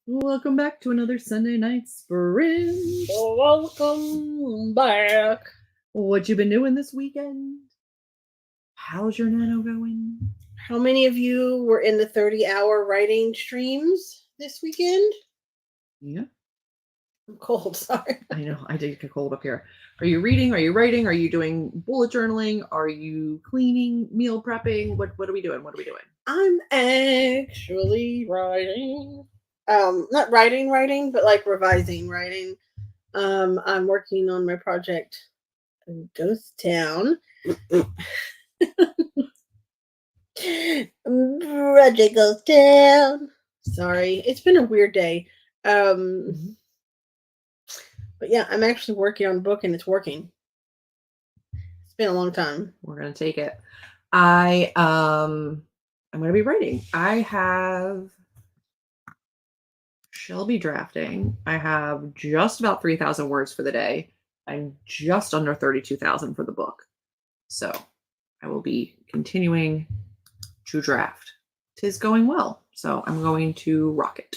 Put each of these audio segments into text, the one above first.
Welcome back to another Sunday night sprint. Welcome back. What you been doing this weekend? How's your nano going? How many of you were in the 30-hour writing streams this weekend? Yeah, I'm cold, sorry. I know. I did get cold up here. Are you reading? Are you writing? Are you doing bullet journaling? Are you cleaning? Meal prepping? What are we doing? What are we doing? I'm actually writing. Not writing, but like revising writing. I'm working on my project Ghost Town. Project Ghost Town. Sorry, it's been a weird day. But yeah, I'm actually working on a book and it's working. It's been a long time. We're gonna take it. I'm gonna be writing. I shall be drafting. I have just about 3,000 words for the day. I'm just under 32,000 for the book. So I will be continuing to draft. 'Tis going well. So I'm going to rock it.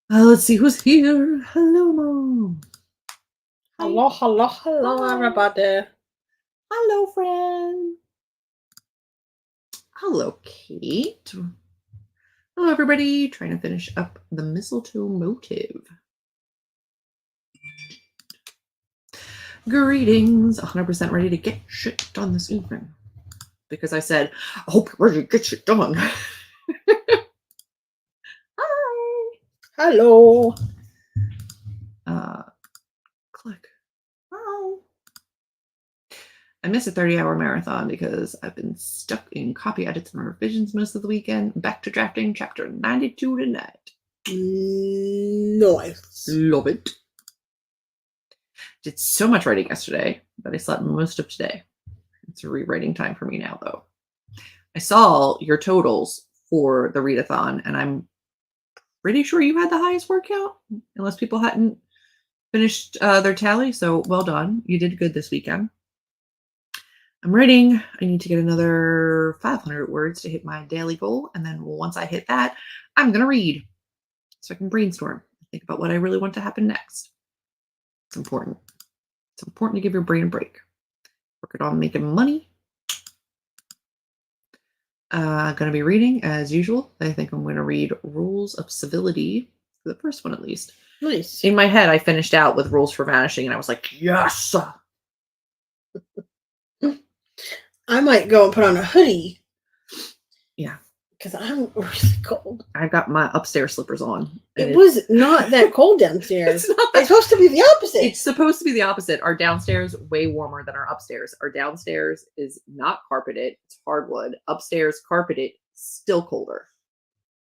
Let's see who's here. Hello, Mom. Hello, everybody. Hello, friend. Hello, Kate. Hello, everybody. Trying to finish up the mistletoe motive. Greetings. 100% ready to get shit done this evening. Because I said, I hope you're ready to get shit done. Hi. Hello. Click. Hi. I missed a 30-hour marathon because I've been stuck in copy edits and revisions most of the weekend. Back to drafting chapter 92 tonight. Nice. Love it. Did so much writing yesterday that I slept most of today. It's a rewriting time for me now, though. I saw your totals for the readathon, and I'm pretty sure you had the highest word count, unless people hadn't finished their tally. So well done. You did good this weekend. I'm writing. I need to get another 500 words to hit my daily goal. And then once I hit that, I'm going to read so I can brainstorm, think about what I really want to happen next. It's important. It's important to give your brain a break. Working on making money. Going to be reading as usual. I think I'm going to read Rules of Civility, for the first one at least. Nice. In my head, I finished out with Rules for Vanishing, and I was like, yes! I might go and put on a hoodie. Yeah. Because I'm really cold. I've got my upstairs slippers on. It was not that cold downstairs. It's supposed to be the opposite. It's supposed to be the opposite. Our downstairs way warmer than our upstairs. Our downstairs is not carpeted. It's hardwood. Upstairs carpeted, still colder.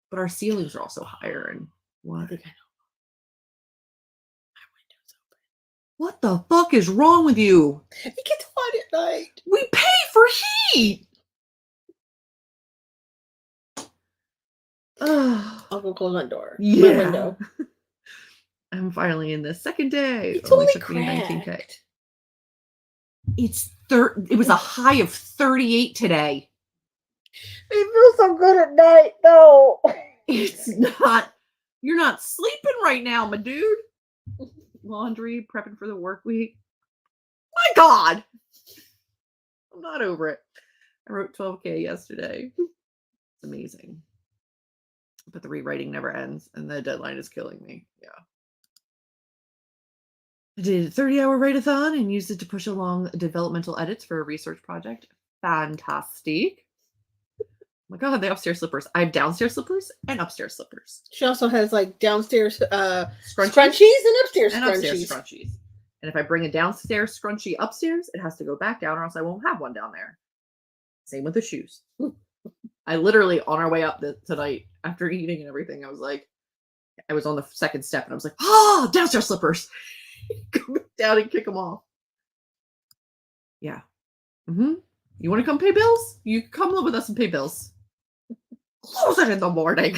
But our ceilings are also higher. And what? I think I know. My window's open. What the fuck is wrong with you? It gets hot at night. We pay for heat. I'll go close my door. Yeah. My window. I'm finally in the second day. It's only took me 19K. It's It was a high of 38 today. It feels so good at night, though. It's not. You're not sleeping right now, my dude. Laundry, prepping for the work week. My God. I'm not over it. I wrote 12K yesterday. It's amazing. But the rewriting never ends, and the deadline is killing me. Yeah. I did a 30-hour write-a-thon and used it to push along developmental edits for a research project. Fantastic. Oh my God, the upstairs slippers. I have downstairs slippers and upstairs slippers. She also has like downstairs scrunchies and upstairs scrunchies. And if I bring a downstairs scrunchie upstairs, it has to go back down or else I won't have one down there. Same with the shoes. I literally, on our way up tonight, after eating and everything, I was on the second step and I was like, downstairs slippers. Go down and kick them off. Yeah. You want to come pay bills? You can come live with us and pay bills. Close it in the morning.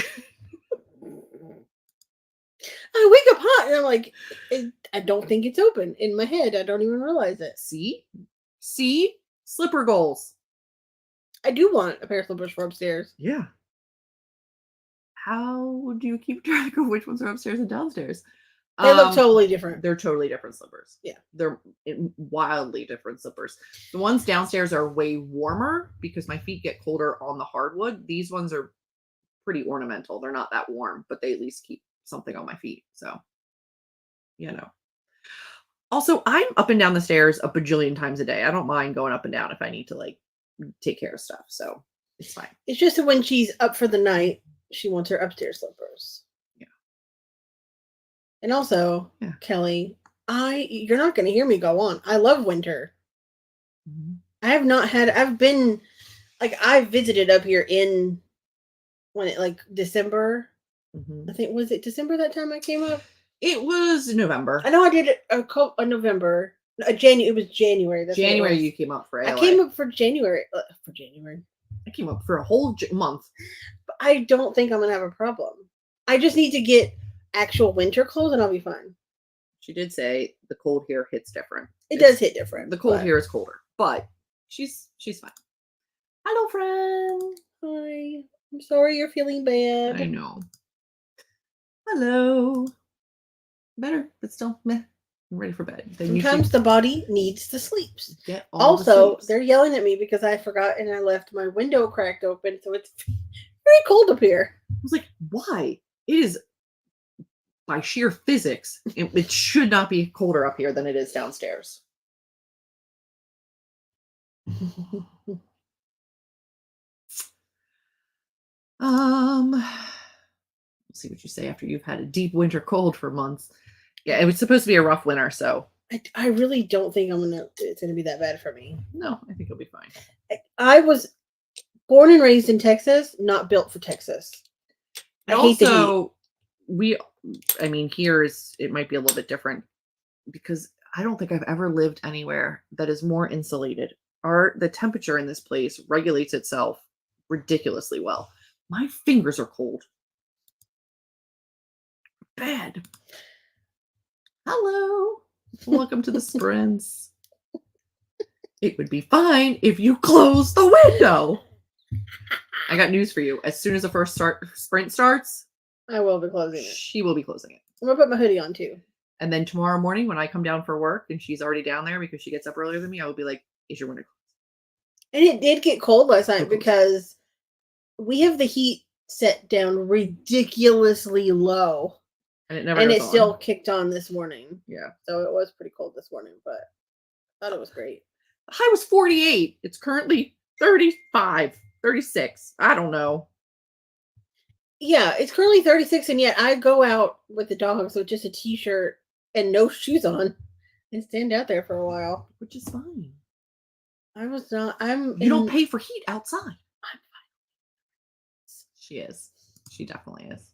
I wake up hot and I'm like, I don't think it's open. In my head, I don't even realize it. See? Slipper goals. I do want a pair of slippers for upstairs. Yeah. how do you keep track of which ones are upstairs and downstairs? They look totally different. They're totally different slippers. Yeah. They're wildly different slippers. The ones downstairs are way warmer because my feet get colder on the hardwood. These ones are pretty ornamental. They're not that warm, but they at least keep something on my feet. So, you know. Also, I'm up and down the stairs a bajillion times a day. I don't mind going up and down if I need to like take care of stuff. So it's fine. It's just that when she's up for the night, she wants her upstairs slippers. Yeah. And also, Kelly, you're not going to hear me go on. I love winter. Mm-hmm. I visited up here in December. Mm-hmm. I think, was it December that time I came up? It was November. I know I did it a November. It was January. That's January you came up for LA. I came up for January. I came up for a whole month. But I don't think I'm going to have a problem. I just need to get actual winter clothes and I'll be fine. She did say the cold here hits different. It does hit different. The cold here is colder, but she's fine. Hello, friend. Hi. I'm sorry you're feeling bad. I know. Hello. Better, but still, meh. I'm ready for bed. Sometimes the body needs to sleep. Also, they're yelling at me because I forgot and I left my window cracked open, so it's very cold up here. I was like, why? It is by sheer physics. It should not be colder up here than it is downstairs. Let's see what you say after you've had a deep winter cold for months. Yeah, it was supposed to be a rough winter, so I really don't think it's gonna be that bad for me. No, I think it'll be fine. I was born and raised in Texas, not built for Texas. I hate the heat. Here it might be a little bit different because I don't think I've ever lived anywhere that is more insulated. The temperature in this place regulates itself ridiculously well. My fingers are cold. Bad. Hello. Welcome to the sprints. It would be fine if you close the window. I got news for you. As soon as the first sprint starts, I will be closing it. She will be closing it. I'm gonna put my hoodie on too. And then tomorrow morning when I come down for work and she's already down there because she gets up earlier than me, I will be like, is your window closed? And it did get cold last night because we have the heat set down ridiculously low. And it still kicked on this morning. Yeah. So it was pretty cold this morning, but I thought it was great. The high was 48. It's currently 35, 36. I don't know. Yeah, it's currently 36, and yet I go out with the dogs with just a t-shirt and no shoes on and stand out there for a while. Which is fine. You don't pay for heat outside. I'm fine. She is. She definitely is.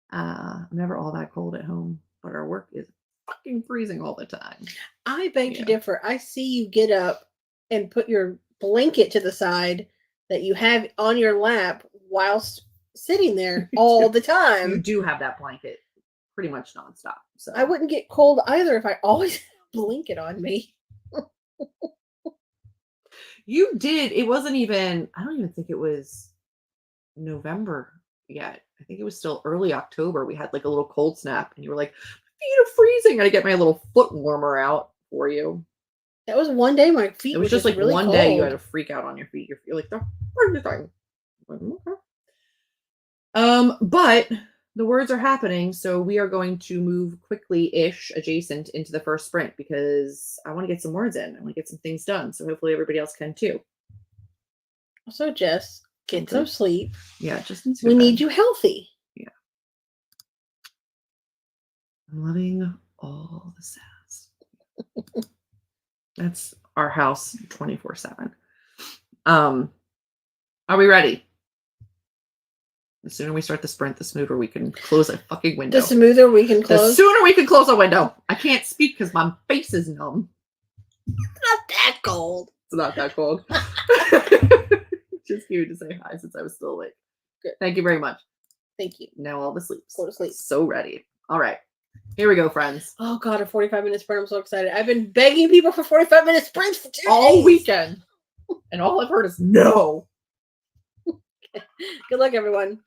I'm never all that cold at home, but our work is fucking freezing all the time. I beg to differ. I see you get up and put your blanket to the side that you have on your lap whilst sitting there all the time. You do have that blanket pretty much nonstop. So I wouldn't get cold either if I always had a blanket on me. You did. It wasn't even, I don't even think it was November yet. I think it was still early October. We had like a little cold snap and you were like, my feet are freezing. I gotta get my little foot warmer out for you. That was one day my feet It was just like really one cold. day you had to freak out on your feet. You're like, they're freezing. Okay. But the words are happening, so we are going to move quickly-ish adjacent into the first sprint because I want to get some words in. I want to get some things done. So hopefully everybody else can too. So Jess, get some sleep. Yeah, we need you healthy. Yeah. I'm loving all the sass. That's our house 24/7. Are we ready? The sooner we start the sprint, the smoother we can close a fucking window. The smoother we can close. The sooner we can close a window. I can't speak because my face is numb. It's not that cold. It's not that cold. Just cute to say hi since I was still awake. Good. Thank you very much. Thank you. Now all the sleep. Go to sleep. So ready. All right. Here we go, friends. Oh God, a 45-minute sprint. I'm so excited. I've been begging people for 45-minute sprints for 2 days. All weekend. And all I've heard is no. Good luck, everyone.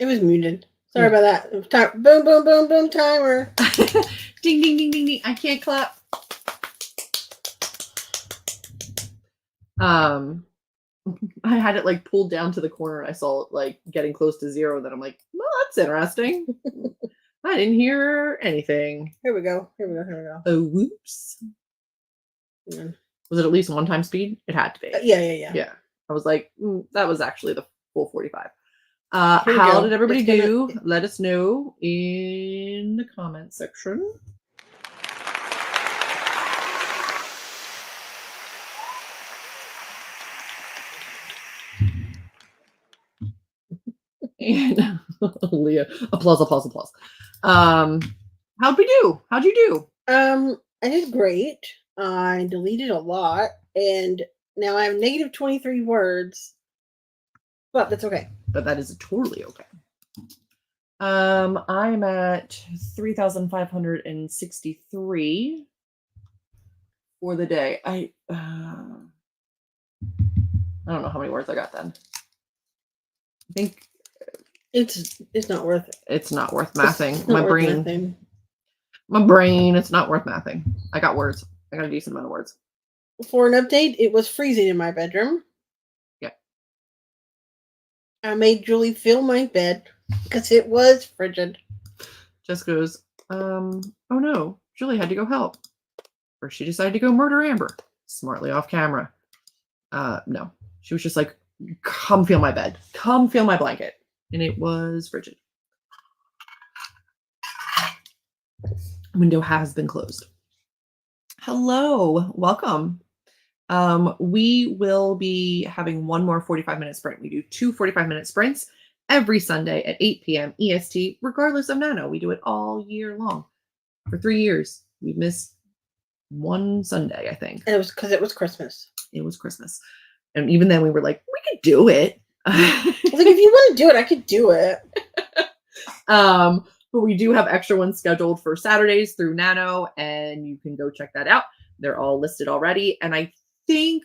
It was muted. Sorry about that. Time. Boom, boom, boom, boom, timer. Ding, ding, ding, ding, ding. I can't clap. I had it like pulled down to the corner. I saw it like getting close to 0. Then I'm like, well, that's interesting. I didn't hear anything. Here we go. Here we go. Here we go. Oh, whoops. Yeah. Was it at least 1 time speed? It had to be. Yeah. I was like, that was actually the full 45. Here we How go. did everybody It's do? gonna- Let us know in the comment section. And Leah, applause. How'd we do? How'd you do? I did great. I deleted a lot, and now I have negative 23 words. But that's okay. But that is totally okay. I'm at 3,563 for the day. I don't know how many words I got then. I think It's not worth it. it's not worth mathing. It's not worth mathing. My brain, it's not worth mathing. I got words. I got a decent amount of words. For an update, it was freezing in my bedroom. Yeah. I made Julie fill my bed because it was frigid. Jess goes, oh no, Julie had to go help. Or she decided to go murder Amber. Smartly off camera. No. She was just like, come feel my bed. Come feel my blanket. And it was frigid. Window has been closed. Hello, welcome. We will be having one more 45-minute sprint. We do 2 45-minute sprints every Sunday at 8 p.m. EST, regardless of Nano. We do it all year long. For 3 years, we've missed one Sunday, I think. And it was because it was Christmas. It was Christmas. And even then we were like, we could do it. I was like, if you want to do it, I could do it. But we do have extra ones scheduled for Saturdays through Nano, and you can go check that out. They're all listed already. And I think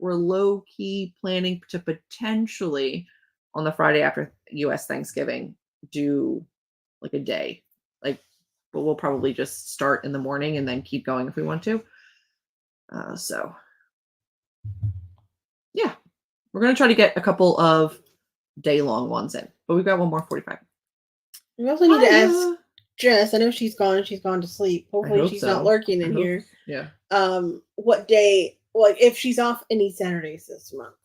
we're low-key planning to potentially, on the Friday after US Thanksgiving, do like a day. But we'll probably just start in the morning and then keep going if we want to. So, yeah. We're going to try to get a couple of day-long ones in. But we've got one more 45. We also need to ask Jess. I know she's gone. She's gone to sleep. Hopefully she's not lurking in here. Yeah. What day, like if she's off any Saturdays this month.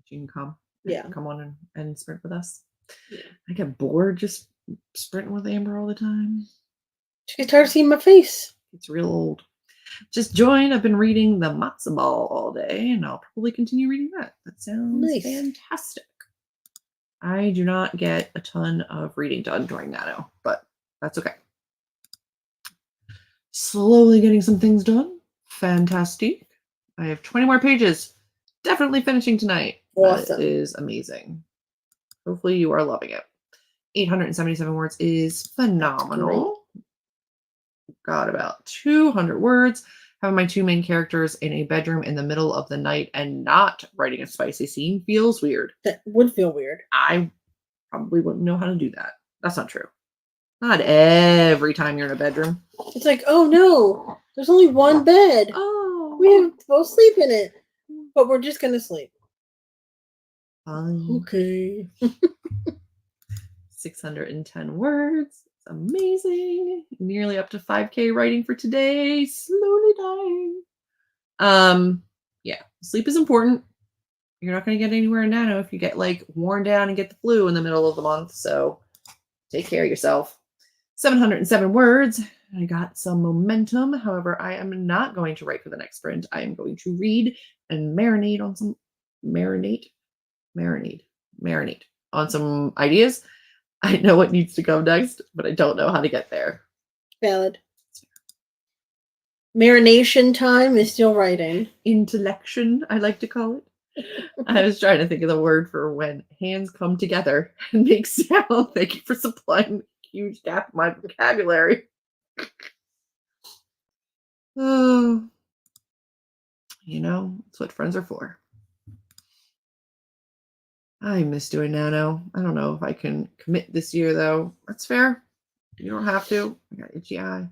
She can come. Yeah. Come on and sprint with us. Yeah. I get bored just sprinting with Amber all the time. She gets tired of seeing my face. It's real old. Just join. I've been reading the Matzo Ball all day, and I'll probably continue reading that. That sounds fantastic. I do not get a ton of reading done during Nano, but that's okay. Slowly getting some things done. Fantastic. I have 20 more pages. Definitely finishing tonight. Awesome. That is amazing. Hopefully you are loving it. 877 words is phenomenal. Got about 200 words. Having my 2 main characters in a bedroom in the middle of the night and not writing a spicy scene feels weird. That would feel weird. I probably wouldn't know how to do that. That's not true. Not every time you're in a bedroom. It's like, oh no, there's only one bed. Oh, we have both sleep in it, but we're just gonna sleep. Fine. Okay. 610 words. It's amazing. Nearly up to 5K writing for today. Slowly dying. Yeah, sleep is important. You're not going to get anywhere in Nano if you get worn down and get the flu in the middle of the month. So take care of yourself. 707 words. I got some momentum. However, I am not going to write for the next sprint. I am going to read and marinate on some on some ideas. I know what needs to come next, but I don't know how to get there. Valid. Marination time is still writing. Intellection, I like to call it. I was trying to think of the word for when hands come together and make sound. Thank you for supplying a huge gap in my vocabulary. Oh, that's what friends are for. I miss doing Nano. I don't know if I can commit this year though. That's fair. You don't have to. I got itchy eye.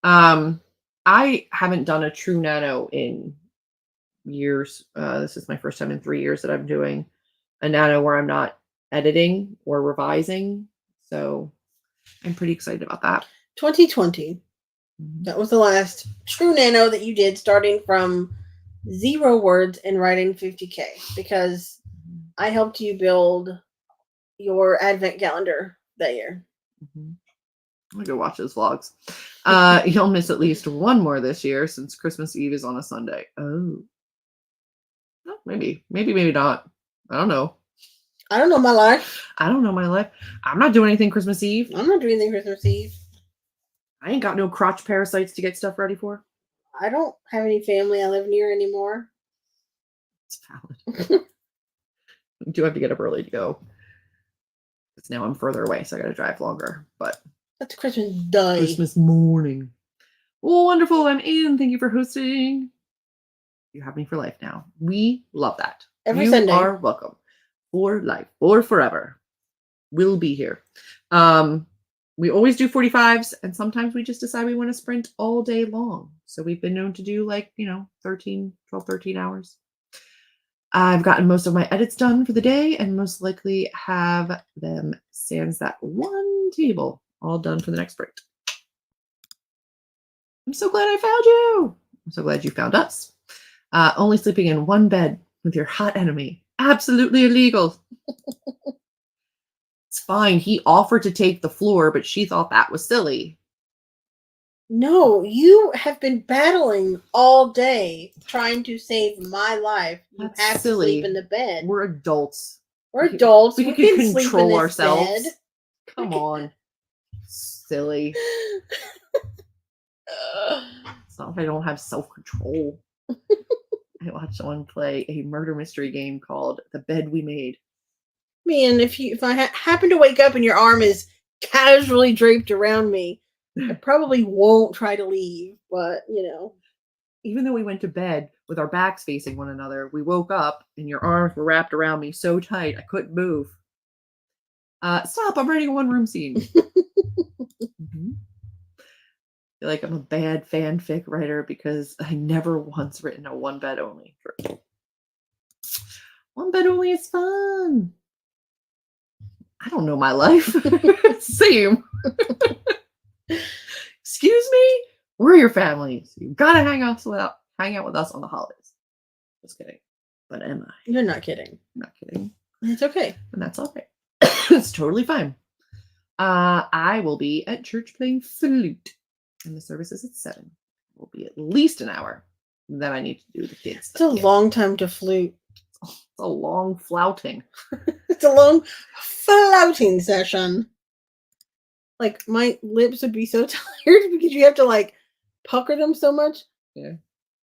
I haven't done a true Nano in years. This is my first time in 3 years that I'm doing a Nano where I'm not editing or revising. So I'm pretty excited about that. 2020. That was the last true Nano that you did, starting from 0 words and writing 50K, because I helped you build your advent calendar that year. I'll go watch those vlogs. You'll miss at least one more this year since Christmas Eve is on a Sunday. Oh. Well, maybe not. I don't know. I don't know my life. I'm not doing anything Christmas Eve. I'm not doing anything Christmas Eve. I ain't got no crotch parasites to get stuff ready for. I don't have any family I live near anymore. It's valid. I do have to get up early to go. Because now I'm further away, so I got to drive longer. But that's Christmas Day. Christmas morning. Oh, wonderful. I'm in. Thank you for hosting. You have me for life now. We love that. Every you Sunday. are welcome. For life. Or forever. We'll be here. We always do 45s, and sometimes we just decide we want to sprint all day long. So we've been known to do 12, 13 hours. I've gotten most of my edits done for the day and most likely have them sans that one table all done for the next sprint. I'm so glad I found you. I'm so glad you found us. Only sleeping in one bed with your hot enemy. Absolutely illegal. It's fine. He offered to take the floor, but she thought that was silly. No, you have been battling all day trying to save my life. You That's have silly. to sleep in the bed. We're adults. We're adults. We can can sleep in control this ourselves. bed. Come on. Silly. It's not like I don't have self-control. I watched someone play a murder mystery game called The Bed We Made. Man, if I happen to wake up and your arm is casually draped around me, I probably won't try to leave, but Even though we went to bed with our backs facing one another, we woke up and your arms were wrapped around me so tight I couldn't move. Stop, I'm writing a one-room scene. I feel like I'm a bad fanfic writer because I never once written a one bed only. One bed only is fun. I don't know my life. Same. Excuse me? We're your family. So you gotta hang out with us on the holidays. Just kidding. But am I? You're not kidding. I'm not kidding. It's okay. And that's all right. It's totally fine. I will be at church playing flute. And the service is at 7. It will be at least an hour. Then I need to do the kids. It's a long time to flute. It's a long flouting. It's a long flouting session. Like, my lips would be so tired because you have to pucker them so much. Yeah.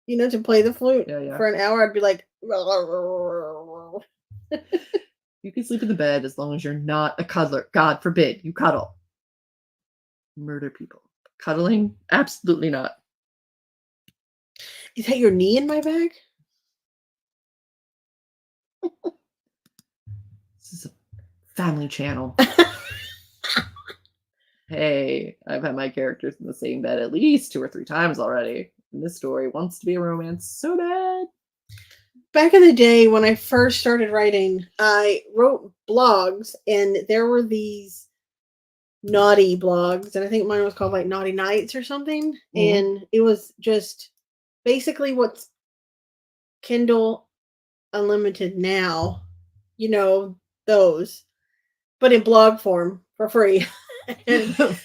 To play the flute. Yeah. For an hour, I'd be like. You can sleep in the bed as long as you're not a cuddler. God forbid you cuddle. Murder people. Cuddling? Absolutely not. Is that your knee in my bag? This is a family channel. Hey, I've had my characters in the same bed at least 2 or 3 times already. And this story wants to be a romance so bad. Back in the day when I first started writing, I wrote blogs, and there were these naughty blogs, and I think mine was called Naughty Nights or something. And it was just basically what's Kindle Unlimited now, those, but in blog form for free.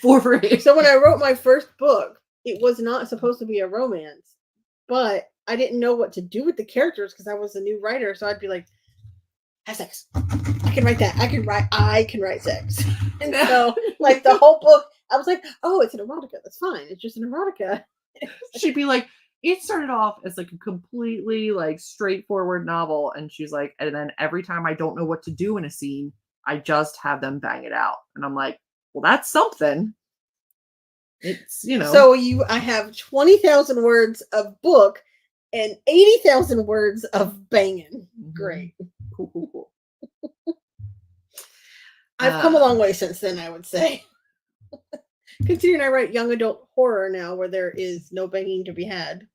For free. So when I wrote my first book, it was not supposed to be a romance, but I didn't know what to do with the characters because I was a new writer. So I'd be like, have sex. I can write that. I can write sex. And so the whole book, I was like, oh, it's an erotica. That's fine. It's just an erotica. She'd be like, it started off as a completely straightforward novel. And she's like, and then every time I don't know what to do in a scene, I just have them bang it out. And I'm like, well, that's something. It's, So I have 20,000 words of book and 80,000 words of banging. Great. Cool. I've come a long way since then, I would say. Considering I write young adult horror now where there is no begging to be had.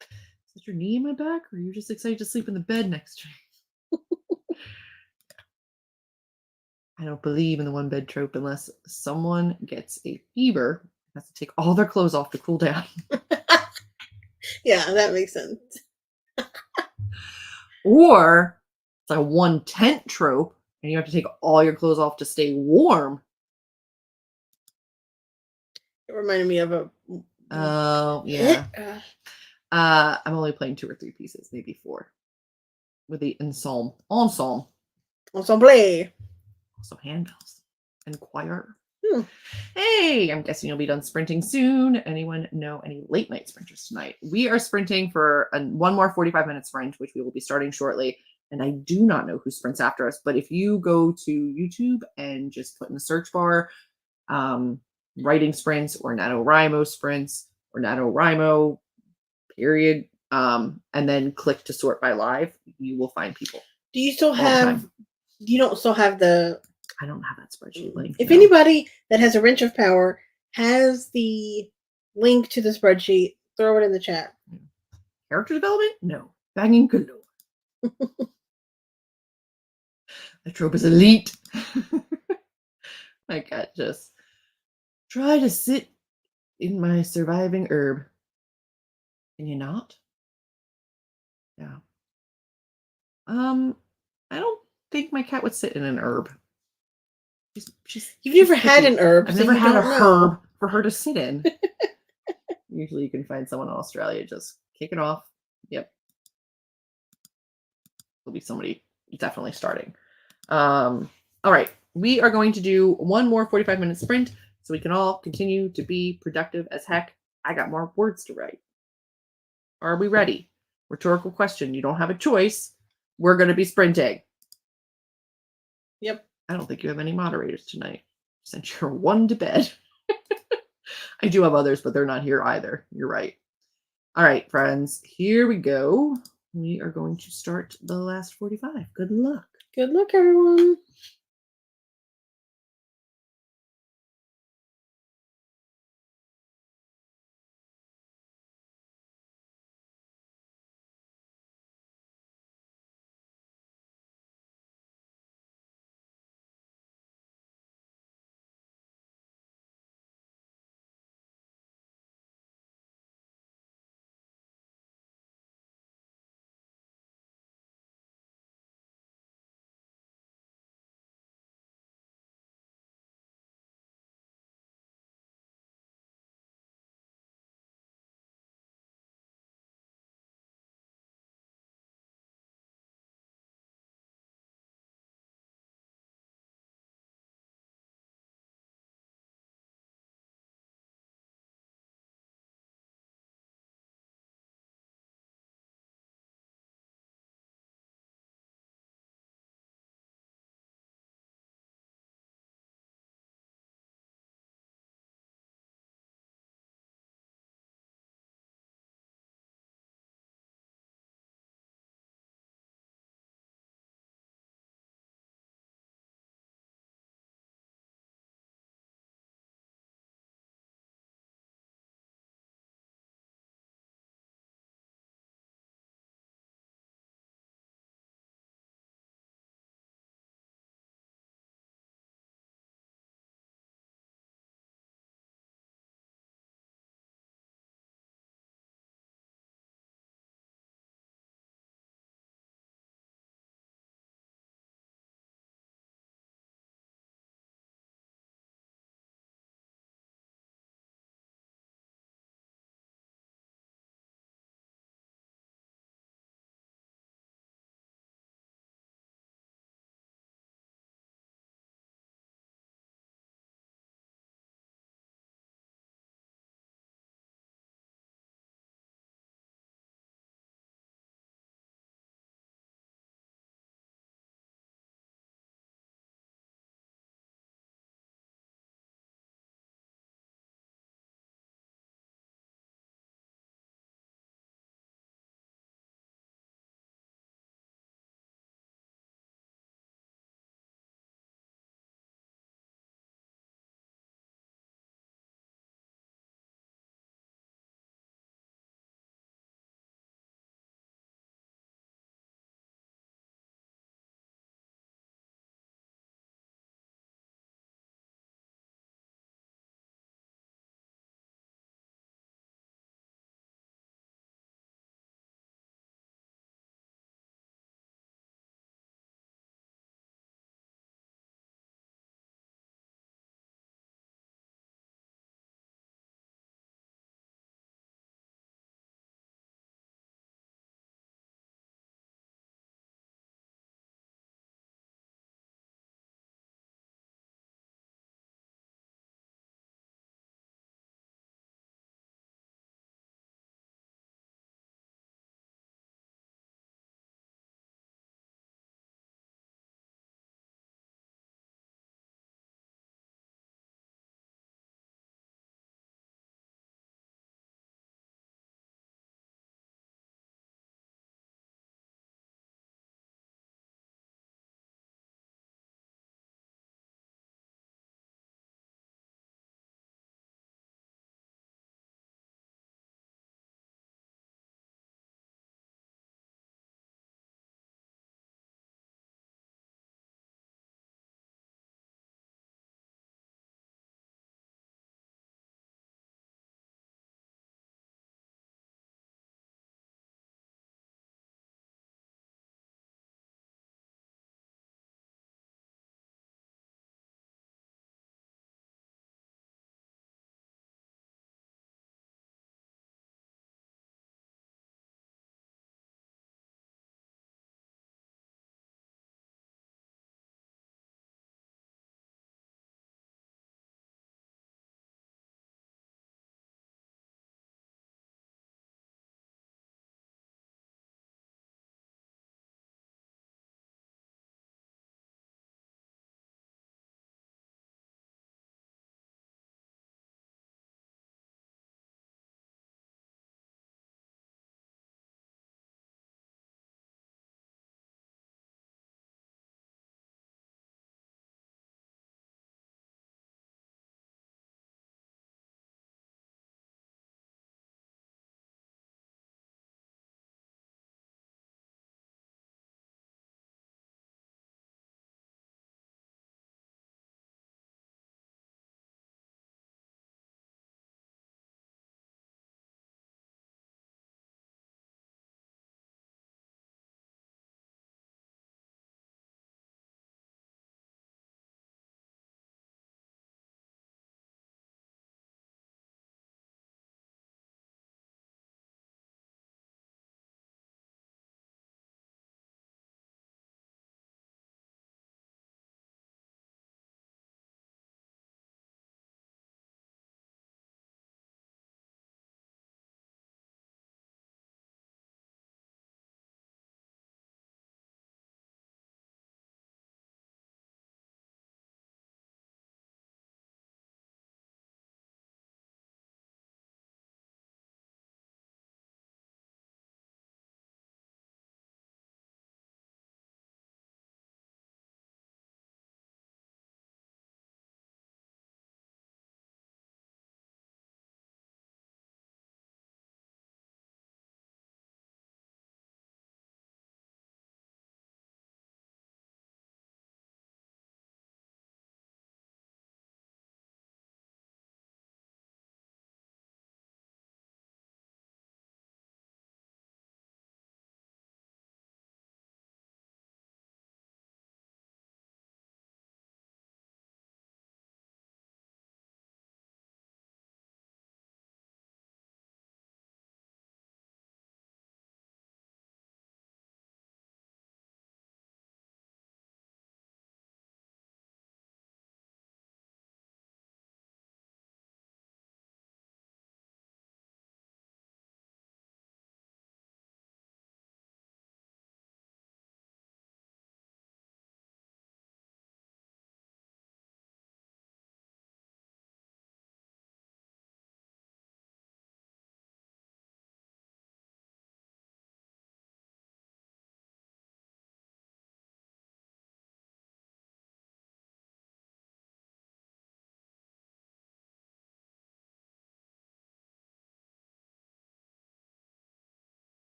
Is that your knee in my back, or are you just excited to sleep in the bed next to me? I don't believe in the one bed trope unless someone gets a fever, has to take all their clothes off to cool down. Yeah, that makes sense. Or it's like a one tent trope and you have to take all your clothes off to stay warm. It reminded me of a. Oh, yeah. I'm only playing 2 or 3 pieces, maybe 4. With the ensemble. Ensemble. Also handbells and choir. Hmm. Hey, I'm guessing you'll be done sprinting soon. Anyone know any late night sprinters tonight? We are sprinting for one more 45-minute sprint, which we will be starting shortly. And I do not know who sprints after us, but if you go to YouTube and just put in the search bar, writing sprints or NaNoWriMo sprints or NaNoWriMo period, and then click to sort by live, you will find people. Do you still have, you don't still have the, I don't have that spreadsheet link. if anybody that has a wrench of power has the link to the spreadsheet, throw it in the chat. Character development? No. Banging galore. The trope is elite. My cat just try to sit in my surviving herb. Can you not? Yeah. I don't think my cat would sit in an herb. You've never had an herb. I've never had a herb for her to sit in. Usually you can find someone in Australia, just kick it off. Yep. There'll be somebody definitely starting. All right. We are going to do one more 45-minute sprint so we can all continue to be productive as heck. I got more words to write. Are we ready? Rhetorical question. You don't have a choice. We're going to be sprinting. Yep. I don't think you have any moderators tonight. Sent your one to bed. I do have others, but they're not here either. You're right. All right, friends. Here we go. We are going to start the last 45. Good luck. Good luck, everyone.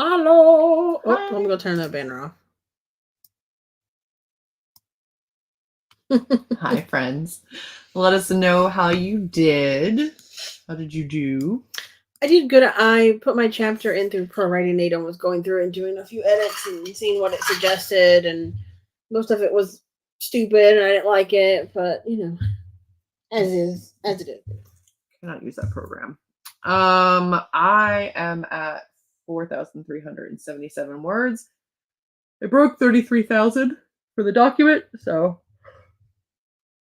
Hello. Oh, Hi. let me go turn that banner off. Hi, friends. Let us know how you did. How did you do? I did good. I put my chapter in through Pro Writing Aid and was going through and doing a few edits and seeing what it suggested, and most of it was stupid and I didn't like it, but as it is. Cannot use that program. I am at 4,377 words. I broke 33,000 for the document, so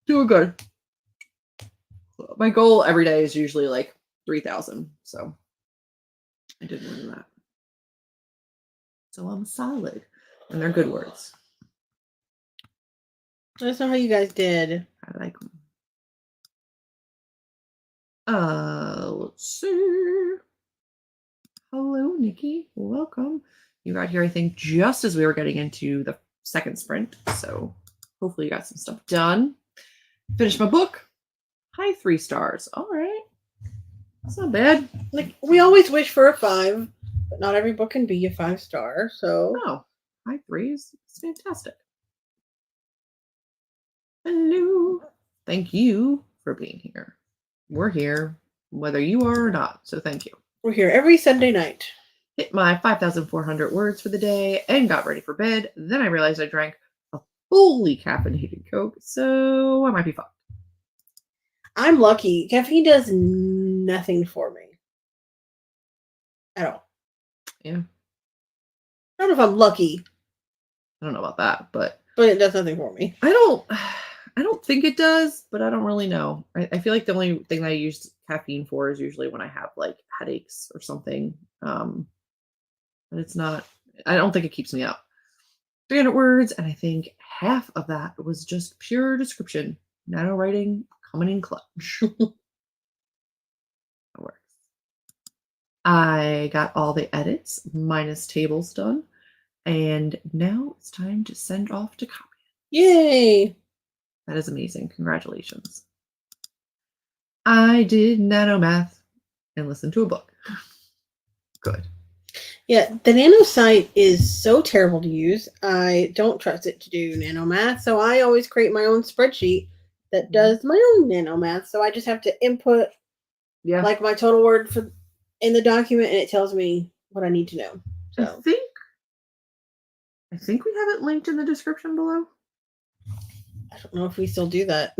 doing good. My goal every day is usually like 3,000, so I did more than that. So I'm solid, and they're good words. Let us know how you guys did. I like them. Let's see. Hello, Nikki. Welcome. You got here, I think, just as we were getting into the second sprint, so hopefully you got some stuff done. Finished my book. High 3 stars. All right. That's not bad. Like, we always wish for a 5, but not every book can be a 5-star, so. Oh, high 3s. It's fantastic. Hello. Thank you for being here. We're here, whether you are or not, so thank you. We're here every Sunday night. Hit my 5,400 words for the day and got ready for bed. Then I realized I drank a fully caffeinated Coke, so I might be fucked. I'm lucky. Caffeine does nothing for me. At all. Yeah. I don't know if I'm lucky. I don't know about that, but it does nothing for me. I don't think it does, but I don't really know. I feel like the only thing I use caffeine for is usually when I have like headaches or something. But it's not, I don't think it keeps me up. 300 words, and I think half of that was just pure description. NaNoWriMo coming in clutch. That works. I got all the edits minus tables done, and now it's time to send off to copy. Yay! That is amazing. Congratulations. I did nanomath and listened to a book. Good. Yeah, the Nano site is so terrible to use. I don't trust it to do NaNoMath, so I always create my own spreadsheet that does my own NaNoMath. So I just have to input like my total word for in the document, and it tells me what I need to know. So I think we have it linked in the description below. I don't know if we still do that.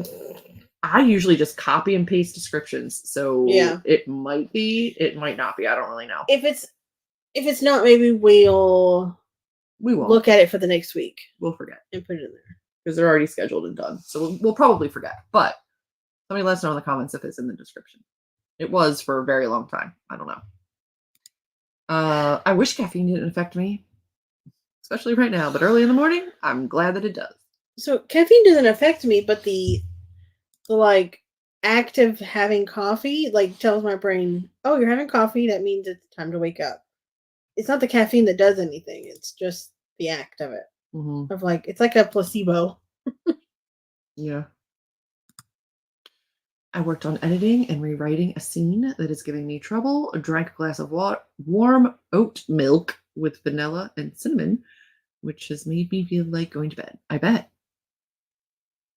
I usually just copy and paste descriptions, so it might be, it might not be. I don't really know. If it's not, maybe we won't look at it for the next week. We'll forget and put it in there because they're already scheduled and done. So we'll probably forget. But somebody let us know in the comments if it's in the description. It was for a very long time. I don't know. I wish caffeine didn't affect me, especially right now. But early in the morning, I'm glad that it does. So caffeine doesn't affect me, but the like act of having coffee like tells my brain, oh, you're having coffee. That means it's time to wake up. It's not the caffeine that does anything. It's just the act of it. Mm-hmm. Of like, it's like a placebo. Yeah. I worked on editing and rewriting a scene that is giving me trouble. I drank a glass of warm oat milk with vanilla and cinnamon, which has made me feel like going to bed. I bet.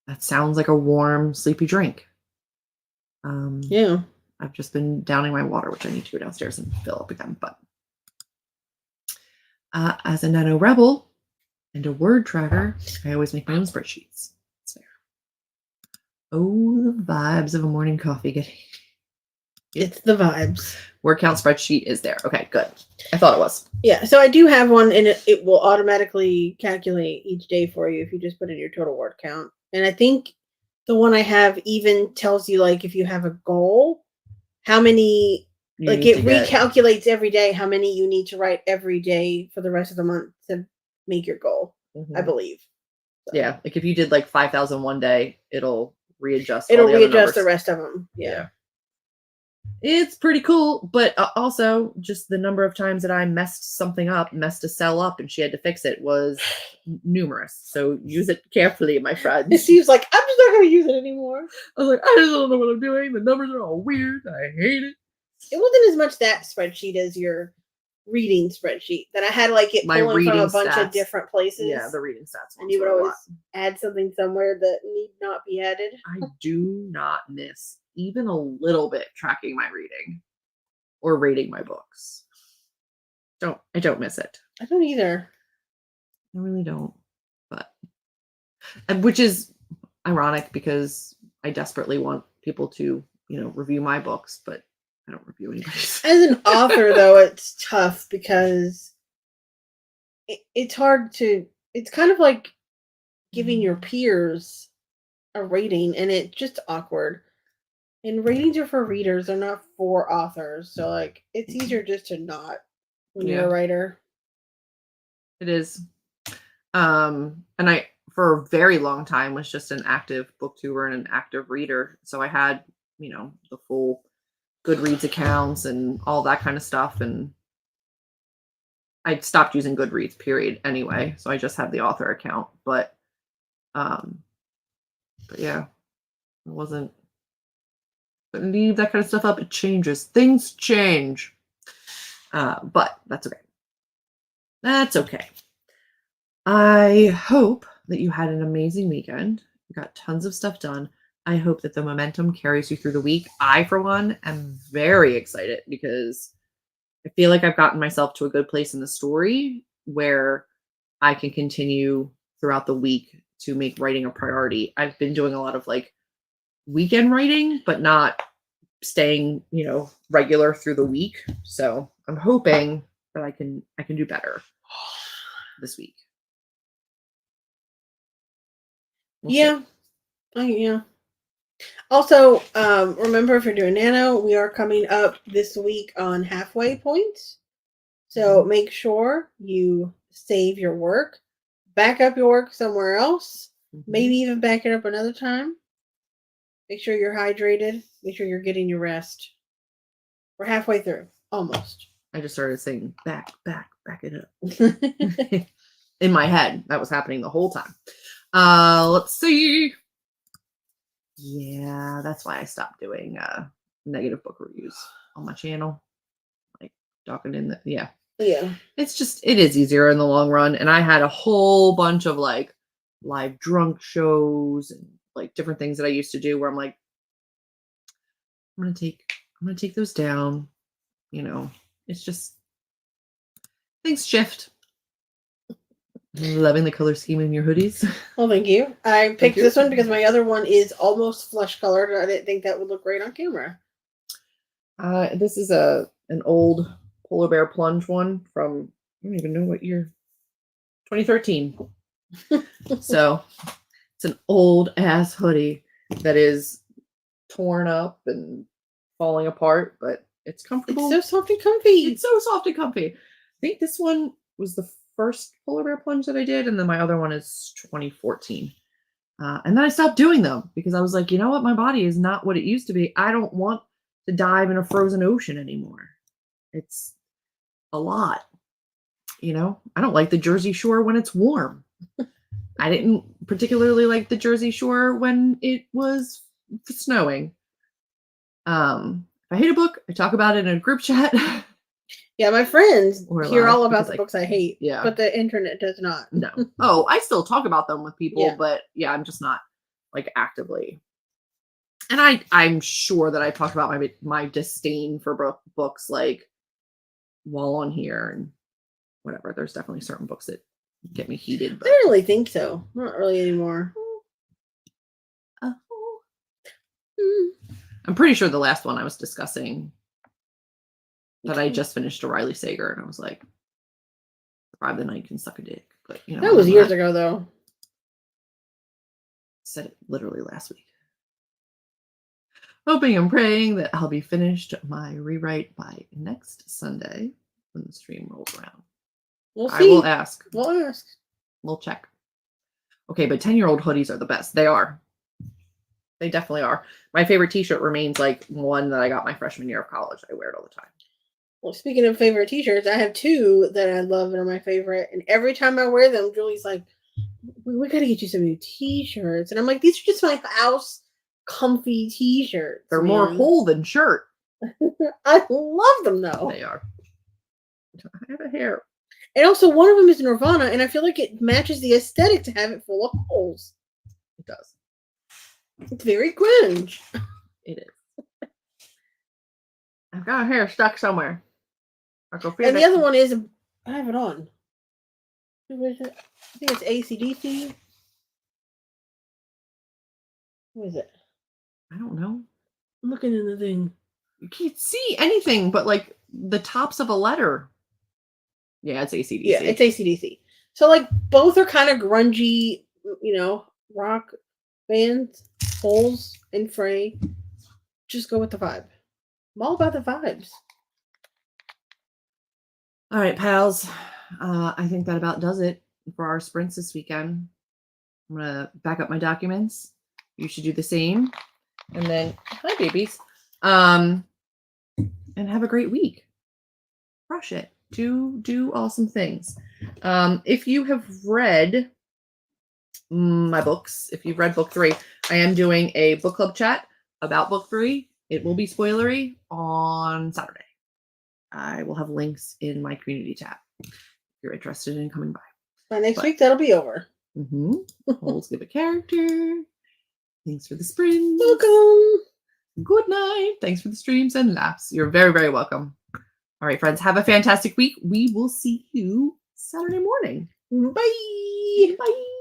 That sounds like a warm, sleepy drink. Yeah. I've just been downing my water, which I need to go downstairs and fill up again. But as a nano rebel and a word tracker, I always make my own spreadsheets. It's fair. Oh, the vibes of a morning coffee. It's the vibes. Word count spreadsheet is there. Okay, good. I thought it was. Yeah, so I do have one, and it will automatically calculate each day for you if you just put in your total word count. And I think the one I have even tells you, like, if you have a goal, how many, like, it recalculates every day how many you need to write every day for the rest of the month to make your goal, I believe. So. Yeah, like if you did like 5,000 one day, it'll readjust. It'll readjust the rest of them. Yeah. It's pretty cool, but also just the number of times that I messed something up, messed a cell up, and she had to fix it was numerous. So use it carefully, my friend. She was like, I'm just not going to use it anymore. I was like, I just don't know what I'm doing. The numbers are all weird. I hate it. It wasn't as much that spreadsheet as your reading spreadsheet that I had like it My pulling from a reading bunch of stats. different places. Yeah, the reading stats. And you would were a always lot. add something somewhere that need not be added. I do not miss even a little bit tracking my reading or rating my books. I don't miss it. I don't either. I really don't. But which is ironic because I desperately want people to, review my books, but I don't review anybody's. As an author, though, it's tough because it's hard to. It's kind of like giving your peers a rating, and it's just awkward. And ratings are for readers; they're not for authors. So, like, it's easier just to not when you're a writer. It is. And I, for a very long time, was just an active booktuber and an active reader. So I had, the full Goodreads accounts and all that kind of stuff. And I stopped using Goodreads, period, anyway. So I just have the author account. But yeah, it wasn't. But leave that kind of stuff up. It changes. Things change. But that's okay. That's okay. I hope that you had an amazing weekend. You got tons of stuff done. I hope that the momentum carries you through the week. I, for one, am very excited because I feel like I've gotten myself to a good place in the story where I can continue throughout the week to make writing a priority. I've been doing a lot of like weekend writing, but not staying, regular through the week. So I'm hoping that I can do better this week. Yeah. Also, remember if you're doing Nano, we are coming up this week on halfway points. So make sure you save your work, back up your work somewhere else, maybe even back it up another time. Make sure you're hydrated. Make sure you're getting your rest. We're halfway through, almost. I just started saying back it up. In my head, that was happening the whole time. Let's see. Yeah, that's why I stopped doing negative book reviews on my channel. Like talking in the yeah. It's just it is easier in the long run. And I had a whole bunch of like live drunk shows and like different things that I used to do where I'm like, I'm gonna take those down. It's just things shift. Loving the color scheme in your hoodies. Well, thank you. I picked this one because my other one is almost flesh colored. I didn't think that would look great on camera. This is an old polar bear plunge one from I don't even know what year. 2013. So it's an old ass hoodie that is torn up and falling apart, but it's comfortable. It's so soft and comfy. It's so soft and comfy. I think this one was the first polar bear plunge that I did, and then my other one is 2014. And then I stopped doing them because I was like, you know what? My body is not what it used to be. I don't want to dive in a frozen ocean anymore. It's a lot. I don't like the Jersey Shore when it's warm. I didn't particularly like the Jersey Shore when it was snowing. If I hate a book, I talk about it in a group chat. Yeah, my friends hear all about the books I hate. Yeah. But the internet does not. No. Oh, I still talk about them with people, Yeah. But yeah, I'm just not like actively. And I'm sure that I talked about my disdain for books like while on here and whatever. There's definitely certain books that get me heated. But I don't really think so. Not really anymore. I'm pretty sure the last one I was discussing that I just finished a Riley Sager, and I was like, "Survive the Night Can Suck a Dick." But that was years ago, though. Said it literally last week. Hoping and praying that I'll be finished my rewrite by next Sunday when the stream rolls around. We'll see. I will ask. We'll ask. We'll check. Okay, but 10-year-old hoodies are the best. They are. They definitely are. My favorite t-shirt remains like one that I got my freshman year of college. I wear it all the time. Well, speaking of favorite t-shirts, I have two that I love and are my favorite. And every time I wear them, Julie's like, we got to get you some new t-shirts. And I'm like, these are just my house comfy t-shirts. They're more whole than shirt. I love them, though. They are. I have a hair. And also, one of them is Nirvana, and I feel like it matches the aesthetic to have it full of holes. It does. It's very cringe. It is. I've got a hair stuck somewhere. And the other one is, I have it on. Who is it? I think it's AC/DC. What is it? I don't know. I'm looking in the thing. You can't see anything but like the tops of a letter. Yeah, it's AC/DC. Yeah, it's AC/DC. So like both are kind of grungy, rock bands, Holes and Frey. Just go with the vibe. I'm all about the vibes. All right, pals. I think that about does it for our sprints this weekend. I'm gonna back up my documents. You should do the same. And then, hi babies. And have a great week. Crush it. Do awesome things. If you have read my books, if you've read book 3, I am doing a book club chat about book 3. It will be spoilery on Saturday. I will have links in my community tab if you're interested in coming by. By next week, that'll be over. Holes give a character. Thanks for the sprint. Welcome. Good night. Thanks for the streams and laughs. You're very, very welcome. All right, friends. Have a fantastic week. We will see you Saturday morning. Bye. Bye.